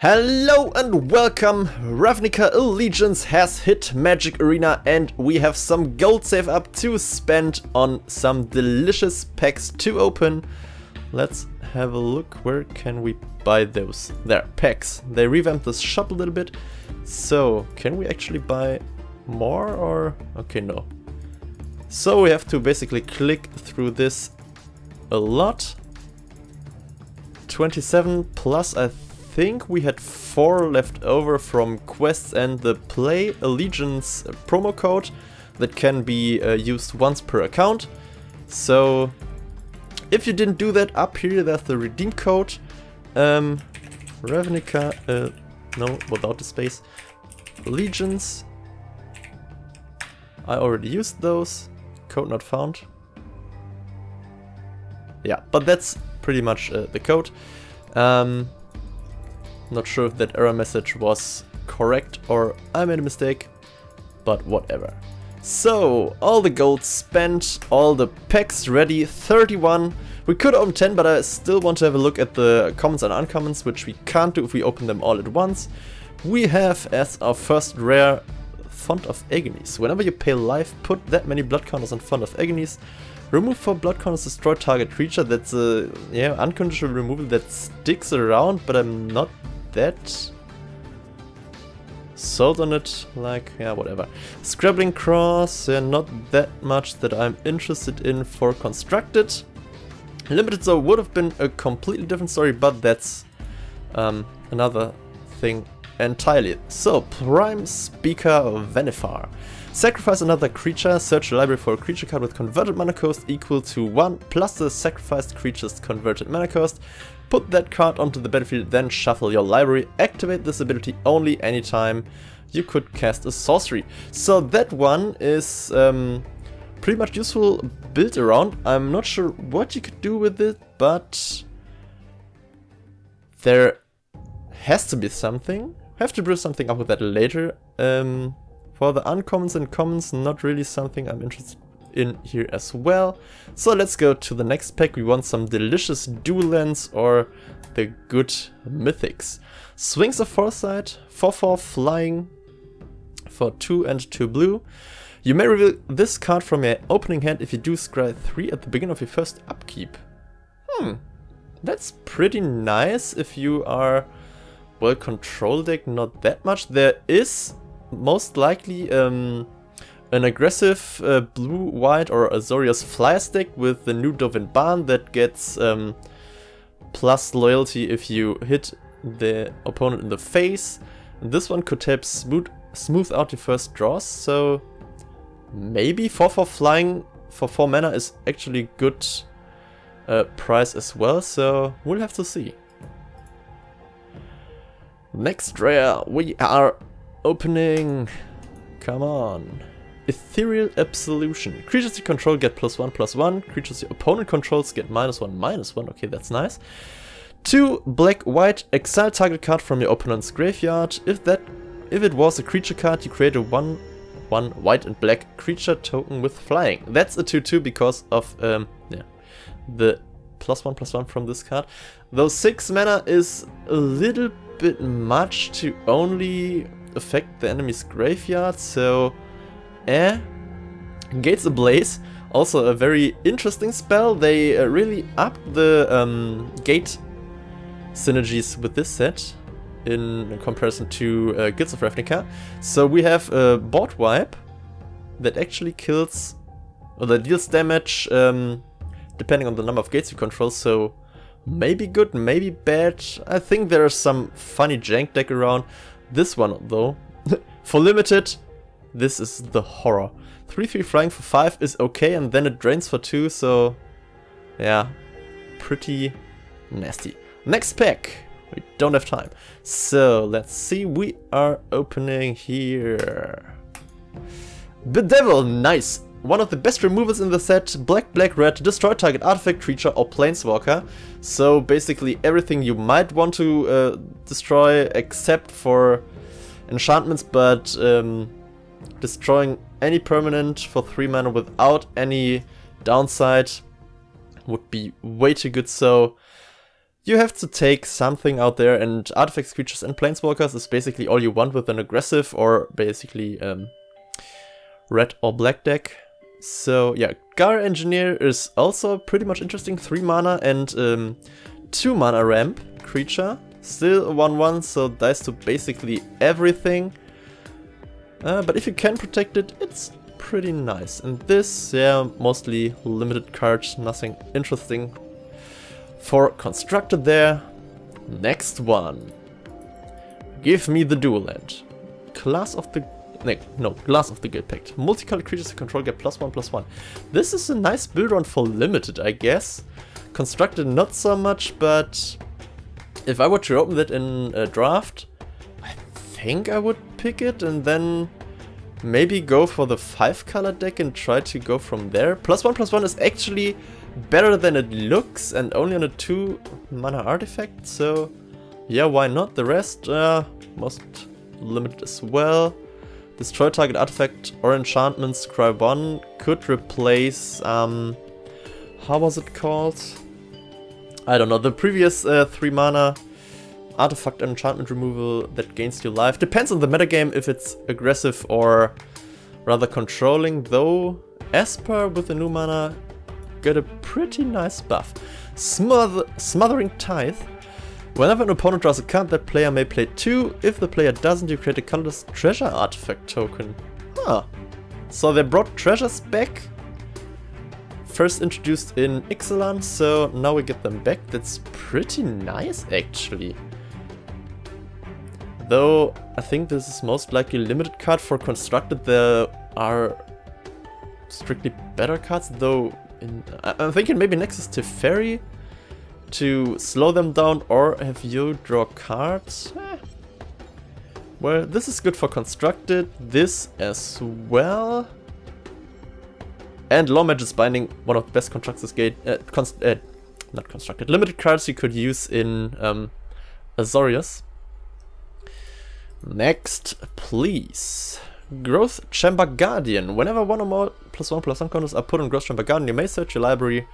Hello and welcome! Ravnica Allegiance has hit Magic Arena and we have some gold save up to spend on some delicious packs to open. Let's have a look. Where can we buy those? There, packs. They revamped this shop a little bit. So, can we actually buy more or... Okay, no. So we have to basically click through this a lot. 27 plus I think we had 4 left over from quests and the Play Allegiance promo code that can be used once per account. So if you didn't do that, up here there's the redeem code. Ravnica, no, without the space. Allegiance. I already used those. Code not found. Yeah, but that's pretty much the code. Not sure if that error message was correct or I made a mistake, but whatever. So, all the gold spent, all the packs ready, 31. We could open 10, but I still want to have a look at the commons and uncommons, which we can't do if we open them all at once. We have as our first rare Font of Agonies. Whenever you pay life, put that many blood counters on Font of Agonies. Remove 4 blood counters, destroy target creature. That's a unconditional removal that sticks around, but I'm not that sold on it. Like, yeah, whatever. Scrabbling Cross, not that much that I'm interested in for constructed. Limited Zone would have been a completely different story, but that's another thing entirely. So, Prime Speaker Venifar. Sacrifice another creature, search your library for a creature card with converted mana cost equal to 1 plus the sacrificed creature's converted mana cost. Put that card onto the battlefield, then shuffle your library. Activate this ability only anytime you could cast a sorcery. So that one is pretty much useful build around. I'm not sure what you could do with it, but there has to be something. Have to brew something up with that later. For the uncommons and commons, not really something I'm interested in here as well. So let's go to the next pack. We want some delicious dual lands or the good mythics. Swings of Foresight, 4/4 flying for 2 and 2 blue. You may reveal this card from your opening hand. If you do, scry 3 at the beginning of your first upkeep. That's pretty nice if you are well control deck, not that much. There is most likely an aggressive blue-white or Azorius Flyer deck with the new Dovin Barn that gets plus loyalty if you hit the opponent in the face. And this one could help smooth out your first draws, so maybe 4/4 flying for 4 mana is actually good price as well, so we'll have to see. Next rare we are opening. Come on. Ethereal Absolution. Creatures you control get +1/+1. Creatures your opponent controls get -1/-1. Okay, that's nice. 2 black-white. Exile target card from your opponent's graveyard. If it was a creature card, you create a 1/1 white and black creature token with flying. That's a 2/2 because of the +1/+1 from this card. Though 6 mana is a little bit much to only affect the enemy's graveyard, so Gates Ablaze, also a very interesting spell. They really up the gate synergies with this set in comparison to Guilds of Ravnica. So we have a board wipe that actually kills, or that deals damage depending on the number of gates you control, so maybe good, maybe bad. I think there's some funny jank deck around. This one though, for limited, this is the horror. 3/3 flying for 5 is okay, and then it drains for 2, so yeah, pretty nasty. Next pack, we don't have time. So let's see, we are opening here. Bedevil, nice. One of the best removals in the set, black, black, red, destroy target artifact, creature or planeswalker. So basically everything you might want to destroy except for enchantments, but destroying any permanent for 3 mana without any downside would be way too good. So you have to take something out there, and artifacts, creatures, and planeswalkers is basically all you want with an aggressive or basically red or black deck. So yeah, Gar Engineer is also pretty much interesting. 3 mana and 2 mana ramp creature. Still 1/1, so dies to basically everything. But if you can protect it, it's pretty nice. And this, yeah, mostly limited cards, nothing interesting for constructed there. Next one. Give me the dual land. Glass of the Guild Pact. Multicolored creatures you control get +1/+1. This is a nice build run for limited, I guess. Constructed not so much, but if I were to open that in a draft, I think I would pick it and then maybe go for the 5-color deck and try to go from there. +1/+1 is actually better than it looks and only on a 2 mana artifact, so yeah, why not? The rest, most limited as well. Destroy target artifact or enchantment, scry 1 could replace, how was it called? I don't know, the previous 3 mana artifact enchantment removal that gains you life. Depends on the metagame if it's aggressive or rather controlling, though Esper with the new mana got a pretty nice buff. Smothering Tithe. Whenever an opponent draws a card, that player may play 2. If the player doesn't, you create a colorless treasure artifact token. Huh. So they brought treasures back. First introduced in Ixalan, so now we get them back. That's pretty nice, actually. Though, I think this is most likely a limited card. For constructed, there are strictly better cards, though I'm thinking maybe Nexus Teferi to slow them down or have you draw cards. Well, this is good for constructed, this as well. And Lawmage's Binding, one of the best not constructed, limited cards you could use in Azorius. Next, please. Growth Chamber Guardian. Whenever one or more +1/+1 counters are put on Growth Chamber Guardian, you may search your library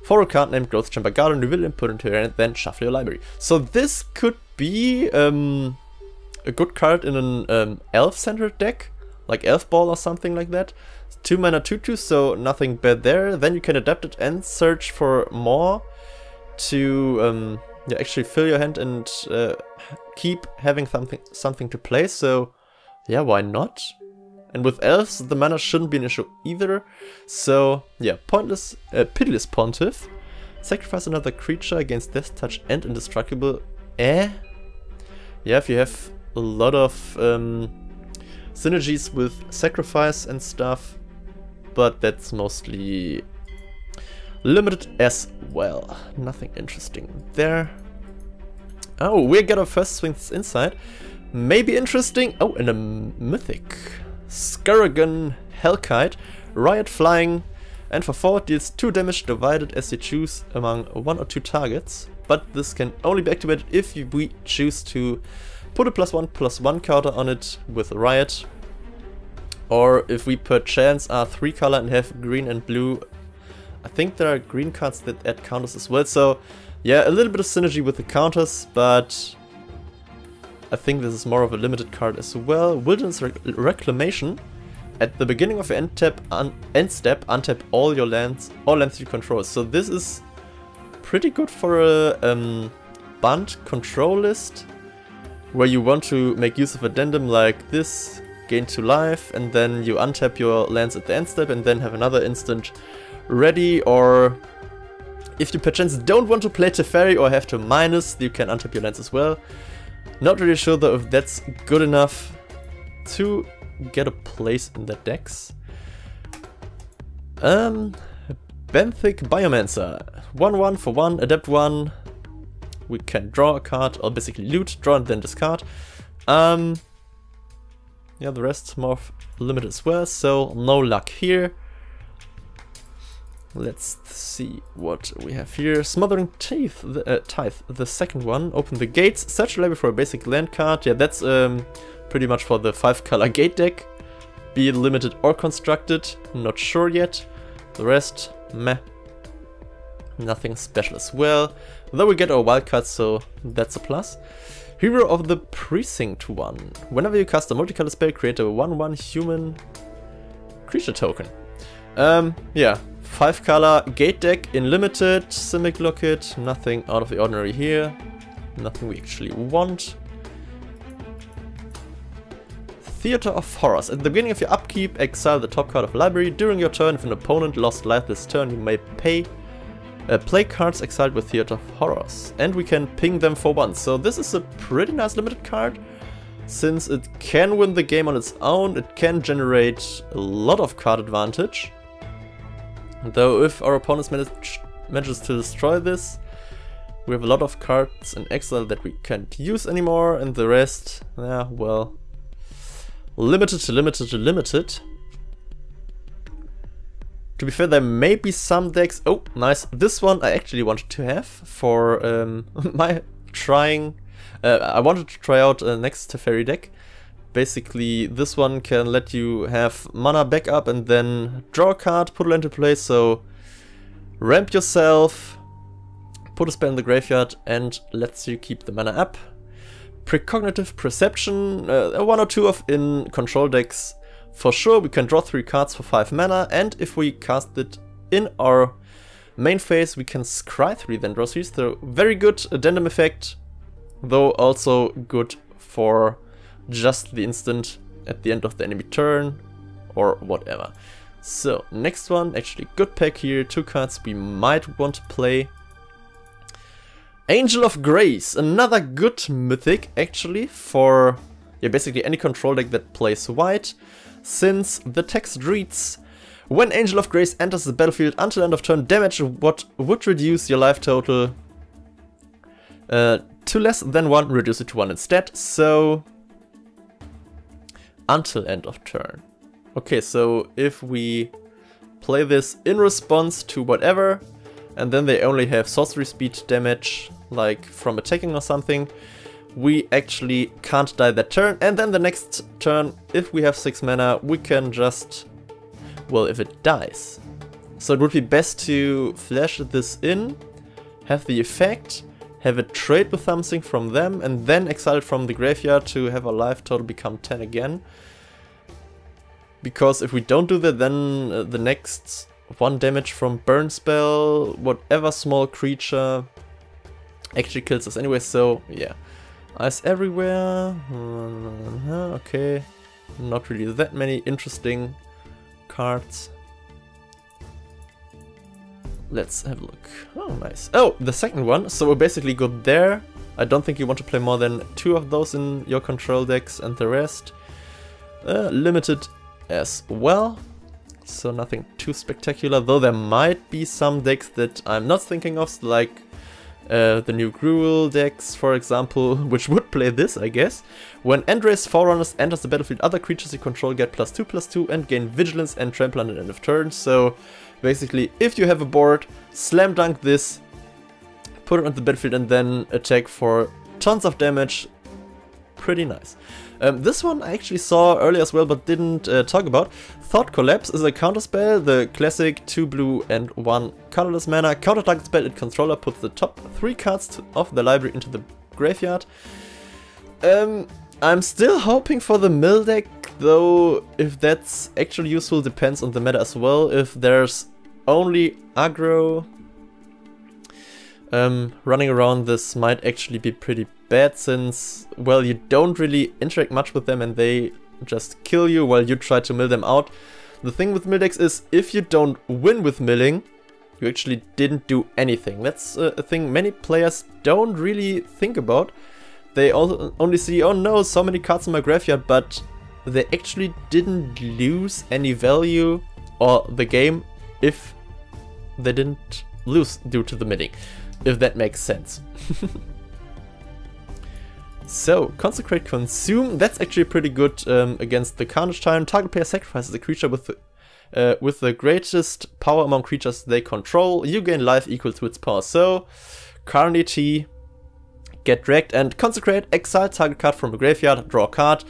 for a card named Growth Chamber Guardian, reveal and put into your hand, then shuffle your library. So this could be a good card in an elf-centered deck, like Elf Ball or something like that. 2 mana 2/2, so nothing bad there. Then you can adapt it and search for more to yeah, actually fill your hand and keep having something to play. So yeah, why not? And with elves, the mana shouldn't be an issue either. So yeah, Pitiless Pontiff. Sacrifice another creature against Death Touch and Indestructible. Yeah, if you have a lot of synergies with sacrifice and stuff, but that's mostly limited as well. Nothing interesting there. Oh, we got our first swings inside. Maybe interesting. Oh, and a mythic. Skurragan Hellkite. Riot Flying. And for 4 deals 2 damage divided as you choose among 1 or 2 targets. But this can only be activated if we choose to put a +1/+1 counter on it with Riot. Or if we per chance are 3 color and have green and blue. I think there are green cards that add counters as well. So yeah, a little bit of synergy with the counters, but I think this is more of a limited card as well. Wilderness Reclamation. At the beginning of your end step, untap all your lands, you control. So this is pretty good for a banned control list, where you want to make use of addendum like this, gain 2 life, and then you untap your lands at the end step and then have another instant ready. Or if you perchance don't want to play Teferi or have to minus, you can untap your lands as well. Not really sure though if that's good enough to get a place in the decks. Benthic Biomancer. 1/1 for 1, adapt 1. We can draw a card, or basically loot, draw and then discard. Yeah, the rest more limited as well, so no luck here. Let's see what we have here. Smothering Tithe, the second one. Open the gates, search your library for a basic land card. Yeah, that's pretty much for the 5-color gate deck. Be it limited or constructed, not sure yet. The rest, meh. Nothing special as well. Though we get our wildcards, so that's a plus. Hero of the Precinct 1. Whenever you cast a multicolor spell, create a 1/1 human creature token. Yeah. 5-color gate deck in limited, Simic Locket, nothing out of the ordinary here. Nothing we actually want. Theater of Horrors. At the beginning of your upkeep, exile the top card of the library. During your turn, if an opponent lost life this turn, you may play cards exiled with Theater of Horrors. And we can ping them for once. So this is a pretty nice limited card. Since it can win the game on its own, it can generate a lot of card advantage. Though if our opponent manages to destroy this, we have a lot of cards in exile that we can't use anymore, and the rest, yeah, well, limited to limited to limited. To be fair, there may be some decks. Oh, nice. This one I actually wanted to have for my trying. I wanted to try out next Teferi deck. Basically, this one can let you have mana backup and then draw a card, put it into play, so ramp yourself, put a spell in the graveyard, and lets you keep the mana up. Precognitive Perception, 1 or 2 of in control decks for sure. We can draw 3 cards for 5 mana, and if we cast it in our main phase, we can scry 3, then draw 3. So very good addendum effect, though also good for just the instant at the end of the enemy turn or whatever. So next one, actually good pack here, 2 cards we might want to play. Angel of Grace, another good mythic actually for basically any control deck that plays white, since the text reads: when Angel of Grace enters the battlefield until end of turn, damage what would reduce your life total to less than 1, reduce it to 1 instead. So until end of turn. Okay, so if we play this in response to whatever, and then they only have sorcery speed damage, like from attacking or something, we actually can't die that turn. And then the next turn, if we have 6 mana, we can just, well, if it dies. So it would be best to flash this in, have the effect, have it trade with something from them, and then exile it from the graveyard to have our life total become 10 again. Because if we don't do that, then the next 1 damage from burn spell, whatever small creature, actually kills us anyway. So yeah, ice everywhere. Okay, not really that many interesting cards. Let's have a look. Oh, nice. Oh, the second one. So we're basically good there. I don't think you want to play more than 2 of those in your control decks, and the rest limited as well. So nothing too spectacular, though there might be some decks that I'm not thinking of, like the new Gruul decks, for example, which would play this, I guess. When Andrae's Forerunners enters the battlefield, other creatures you control get +2/+2 and gain Vigilance and Trample on the end of turn. So basically, if you have a board, slam dunk this, put it on the battlefield, and then attack for tons of damage. Pretty nice. This one I actually saw earlier as well, but didn't talk about. Thought Collapse is a counterspell, the classic 2 blue and 1 colorless mana. Counter target spell, its controller puts the top 3 cards of the library into the graveyard. I'm still hoping for the mill deck, though if that's actually useful depends on the meta as well. If there's only aggro running around, this might actually be pretty bad, since, well, you don't really interact much with them and they just kill you while you try to mill them out. The thing with mill decks is, if you don't win with milling, you actually didn't do anything. That's a thing many players don't really think about. They only see, oh no, so many cards in my graveyard, but they actually didn't lose any value or the game if they didn't lose due to the milling, if that makes sense. So, Consecrate Consume, that's actually pretty good against the Carnage time. Target player sacrifices a creature with the greatest power among creatures they control. You gain life equal to its power. So, Carnity, get wrecked, and Consecrate, exile target card from a graveyard, draw a card.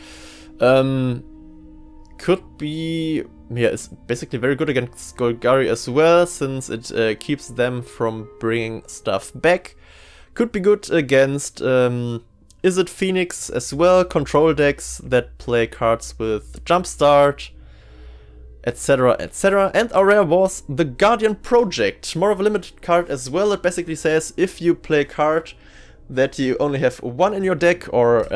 could be, yeah, it's basically very good against Golgari as well, since it keeps them from bringing stuff back. Could be good against, is it Phoenix as well, control decks that play cards with Jumpstart, etc, etc. And our rare was the Guardian Project, more of a limited card as well. It basically says if you play a card that you only have one in your deck, or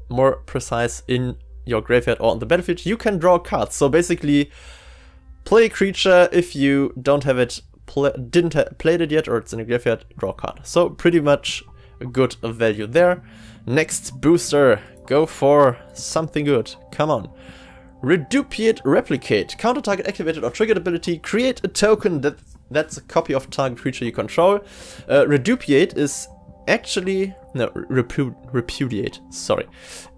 more precise, in your graveyard or on the battlefield, you can draw cards. So basically, play a creature. If you don't have it, played it yet, or it's in your graveyard, draw a card. So pretty much a good value there. Next booster, go for something good. Come on. Redupiate Replicate. Counter target activated or triggered ability. Create a token that's a copy of target creature you control. Redupiate is actually, no, repudiate, sorry,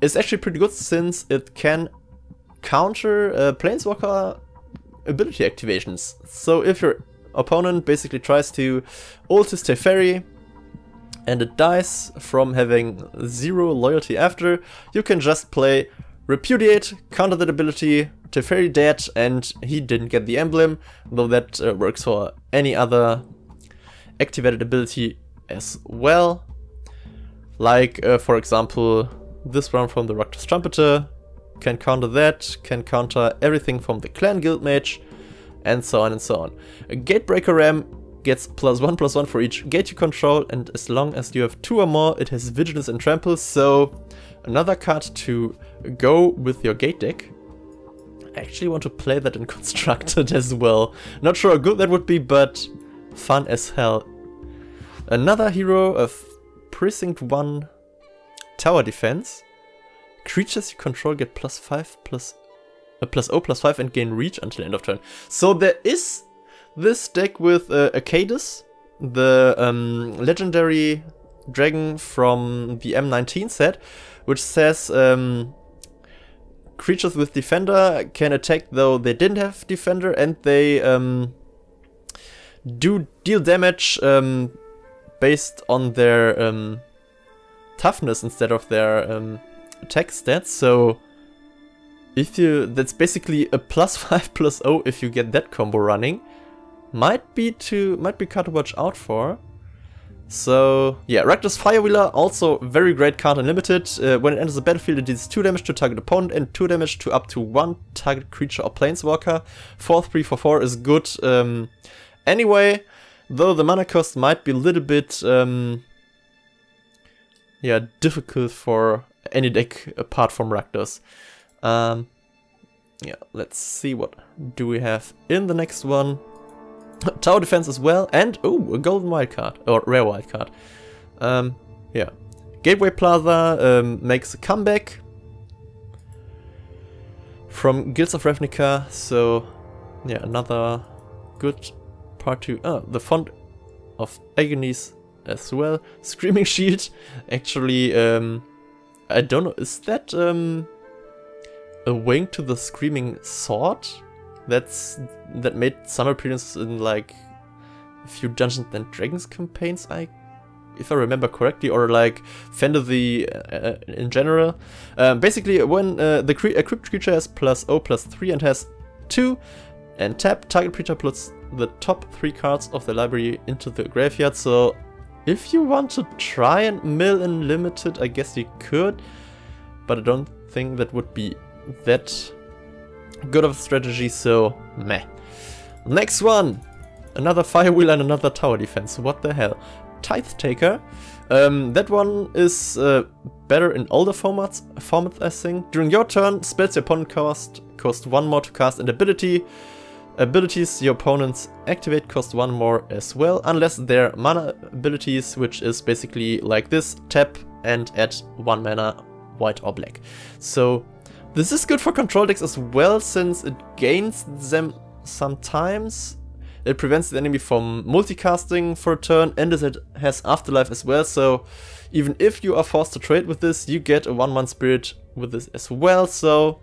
is actually pretty good, since it can counter Planeswalker ability activations. So if your opponent basically tries to ult his Teferi and it dies from having 0 loyalty after, you can just play Repudiate, counter that ability, Teferi dead, and he didn't get the emblem, though that works for any other activated ability as well. Like, for example, this one from the Rakdos Trumpeter can counter that, can counter everything from the Clan Guildmage, and so on and so on. A Gatebreaker Ram gets +1/+1 for each gate you control, and as long as you have 2 or more, it has Vigilance and Trample, so another card to go with your gate deck. I actually want to play that in Constructed as well. Not sure how good that would be, but fun as hell. Another hero of Precinct 1 Tower Defense. Creatures you control get +0/+5 and gain reach until end of turn. So there is this deck with Arcadis, the legendary dragon from the M19 set, which says creatures with Defender can attack though they didn't have Defender, and they do deal damage based on their toughness instead of their attack stats. So if you, that's basically a +5/+0 if you get that combo running. Might be card to watch out for. So yeah, Rakdos Firewheeler, also very great card unlimited. When it enters the battlefield, it deals 2 damage to target opponent and 2 damage to up to 1 target creature or planeswalker. 4/3/4 is good anyway, though the mana cost might be a little bit yeah, difficult for any deck apart from Rakdos. Yeah, let's see what do we have in the next one. Tower Defense as well, and oh, a golden wildcard, or rare wildcard. Yeah, Gateway Plaza makes a comeback from Guilds of Ravnica, so yeah, another good part to the Font of Agonies as well. Screaming Shield, actually, I don't know, is that a wing to the Screaming Sword? That made some appearances in like a few Dungeons and Dragons campaigns, if I remember correctly, or like fantasy in general. Basically, when a equipped creature has +0/+3 and has 2, and tap, target creature puts the top 3 cards of the library into the graveyard. So if you want to try and mill in limited, I guess you could, but I don't think that would be that good of a strategy, so meh. Next one! Another Firewheel and another Tower Defense, what the hell. Tithe Taker. That one is better in older formats I think. During your turn, spells your opponent cost 1 more to cast, and abilities your opponents activate cost 1 more as well, unless they're mana abilities, which is basically like this, tap and add 1 mana, white or black. So this is good for control decks as well, since it gains them sometimes. It prevents the enemy from multicasting for a turn, and it has Afterlife as well, so even if you are forced to trade with this, you get a 1/1 spirit with this as well. So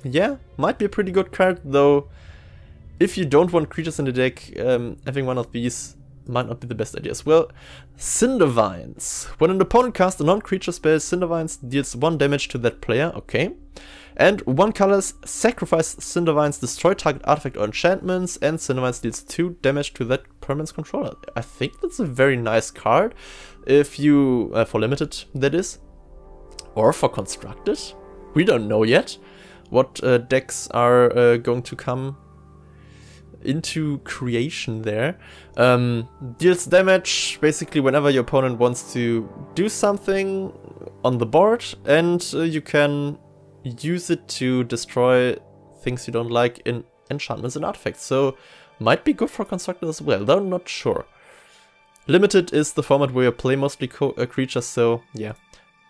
yeah, might be a pretty good card, though if you don't want creatures in the deck, having one of these might not be the best idea as well. Cindervines. When an opponent casts a non-creature spell, Cindervines deals 1 damage to that player. Okay. And 1 colors, sacrifice Cindervines, destroy target artifact or enchantments, and Cindervines deals 2 damage to that permanent's controller. I think that's a very nice card. If you, for limited, that is. Or for constructed. We don't know yet what decks are going to come into creation there. Deals damage basically whenever your opponent wants to do something on the board, and you can use it to destroy things you don't like in enchantments and artifacts. So might be good for constructed as well, though I'm not sure. Limited is the format where you play mostly creatures, so yeah.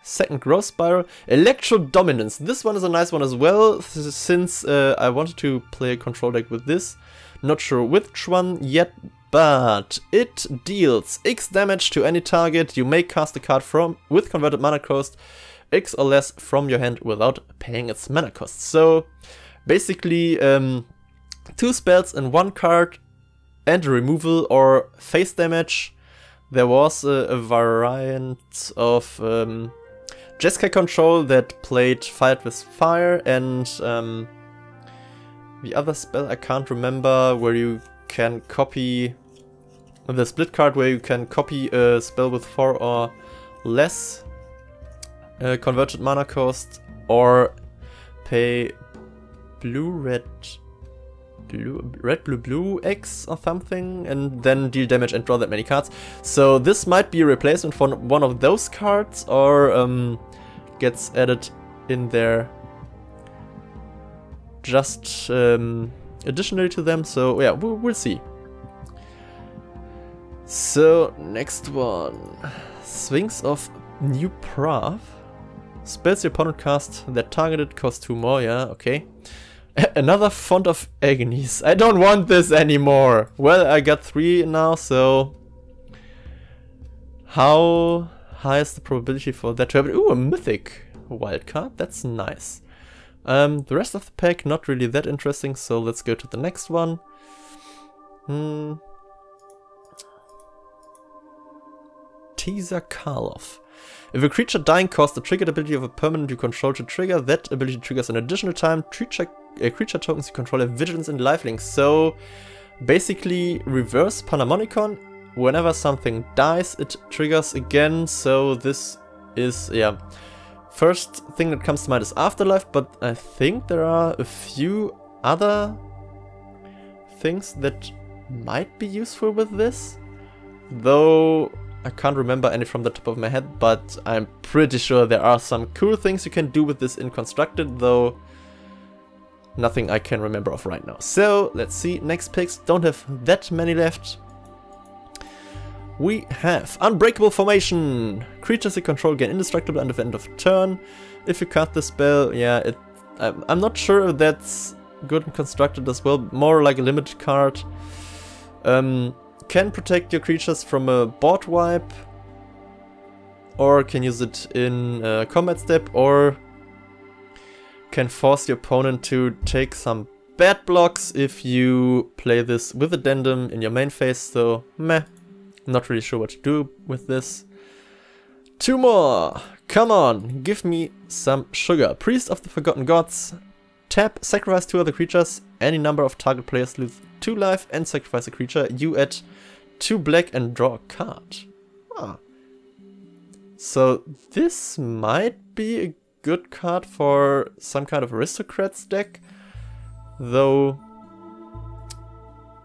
Second Growth Spiral. Electro Dominance. This one is a nice one as well, since I wanted to play a control deck with this. Not sure which one yet, but it deals X damage to any target. You may cast a card with converted mana cost X or less from your hand without paying its mana cost. So basically 2 spells and 1 card and removal or face damage. There was a variant of Jeskai control that played Fight with Fire, and the other spell I can't remember, where you can copy the split card, where you can copy a spell with 4 or less converted mana cost, or pay blue X or something, and then deal damage and draw that many cards. So this might be a replacement for one of those cards, or gets added in there just additionally to them. So yeah, we'll see. So next one, Sphinx of New Prav. Spells your opponent cast that targeted cost 2 more. Yeah, okay. Another Font of Agonies. I don't want this anymore. Well, I got 3 now, so how high is the probability for that to happen? Ooh, a mythic wildcard. That's nice. The rest of the pack, not really that interesting, so let's go to the next one. Teaser Karlov. If a creature dying caused the triggered ability of a permanent you control to trigger, that ability triggers an additional time. Creature tokens you control have vigilance and lifelink. So basically reverse Panharmonicon. Whenever something dies, it triggers again. So this is, yeah. First thing that comes to mind is Afterlife, but I think there are a few other things that might be useful with this. Though I can't remember any from the top of my head, but I'm pretty sure there are some cool things you can do with this in Constructed, though nothing I can remember of right now. So let's see, next picks, don't have that many left. We have Unbreakable Formation. Creatures you control gain indestructible until the end of turn. If you cast the spell, yeah, I'm not sure if that's good and Constructed as well, more like a limited card. Can protect your creatures from a board wipe, or can use it in a combat step, or can force your opponent to take some bad blocks if you play this with Addendum in your main phase. So meh, not really sure what to do with this. 2 more, come on, give me some sugar. Priest of the Forgotten Gods. Tap, sacrifice 2 other creatures, any number of target players lose 2 life, and sacrifice a creature. You add 2 black and draw a card. Ah. So this might be a good card for some kind of Aristocrats deck. Though,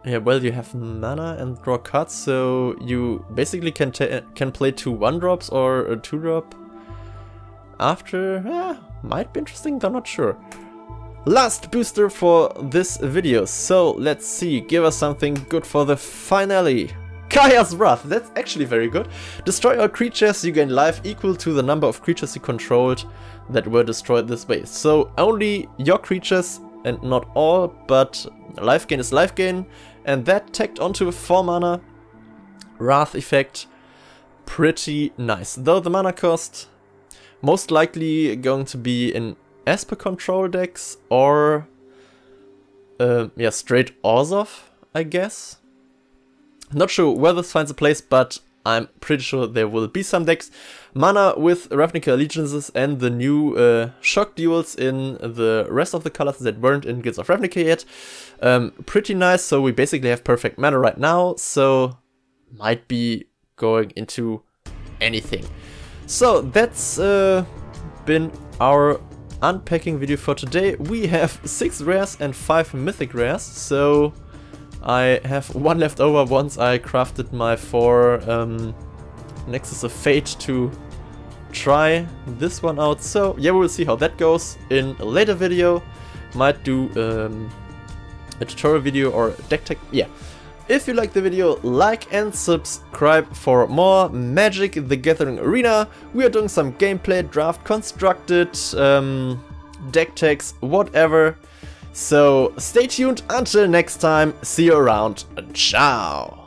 yeah, well, you have mana and draw cards, so you basically can play 2 1-drops or a 2-drop after. Might be interesting, though not sure. Last booster for this video, so let's see, give us something good for the finale. Kaya's Wrath, that's actually very good. Destroy all creatures, you gain life equal to the number of creatures you controlled that were destroyed this way. So only your creatures and not all, but life gain is life gain, and that tacked onto a 4 mana Wrath effect. Pretty nice. Though the mana cost most likely going to be in Esper control decks, or yeah, straight Orzhov, I guess. Not sure where this finds a place, but I'm pretty sure there will be some decks. Mana with Ravnica Allegiances and the new shock duels in the rest of the colors that weren't in Guilds of Ravnica yet. Pretty nice, so we basically have perfect mana right now, so might be going into anything. So that's been our unpacking video for today. We have 6 rares and 5 mythic rares, so I have 1 left over once I crafted my 4 Nexus of Fate to try this one out. So yeah, we will see how that goes in a later video. Might do a tutorial video or deck tech. Yeah. If you like the video, like and subscribe for more Magic the Gathering Arena. We are doing some gameplay, draft, constructed, deck techs, whatever. So stay tuned until next time. See you around. Ciao.